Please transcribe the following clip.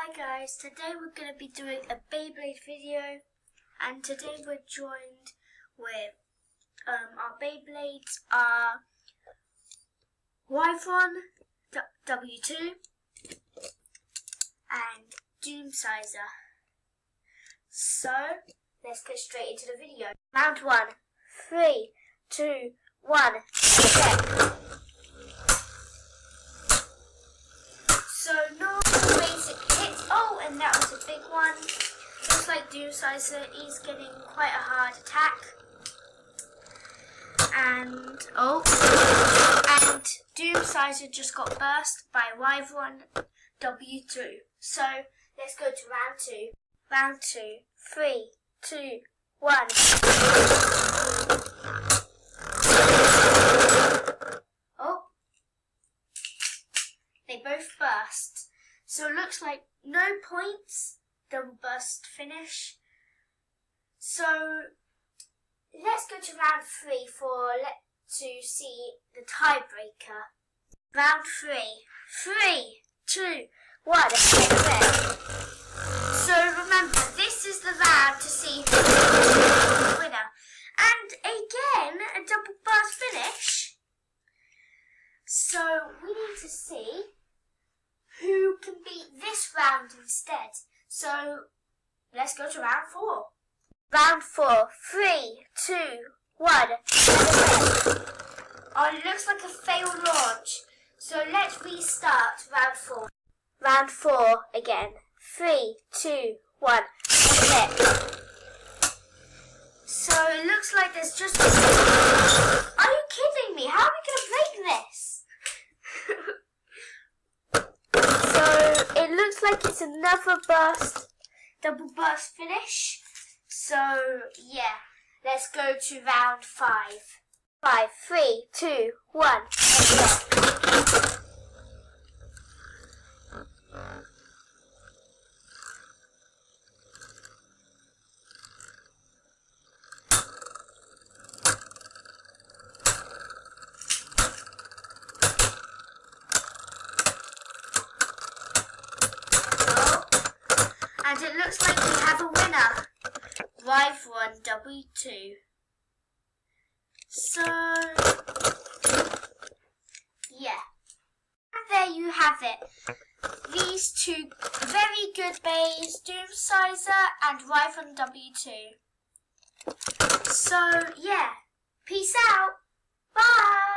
Hi guys, today we're going to be doing a Beyblade video, and today we're joined with our Beyblades are Wyvern W2 and Doomsizer. So let's get straight into the video. Round 1, 3, 2, 1, check. So no basic hits. Oh, and that was a big one. Looks like Doomsizer is getting quite a hard attack. And Doomsizer just got burst by Wyvern W2. So let's go to round 2. Round 2. 3, 2, 1. They both burst. So it looks like no points, double burst finish. So let's go to round 3 to see the tiebreaker. Round 3. 3, 2, 1. So remember, this is the round to see who is the winner. And again, a double burst finish. So we need to see who can beat this round instead. So let's go to round 4. Round 4. 3, 2, 1. Oh, it looks like a failed launch. So let's restart round 4. Round 4 again. 3, 2, 1. So it looks like there's just... Are you kidding me? How are we going to break this? So it looks like it's another double burst finish. So yeah, let's go to round 5. 5, 3, 2, 1. And it looks like we have a winner, Wyvern W2. So, yeah. And there you have it. These two very good bays, Doomsizer and Wyvern W2. So, yeah. Peace out. Bye.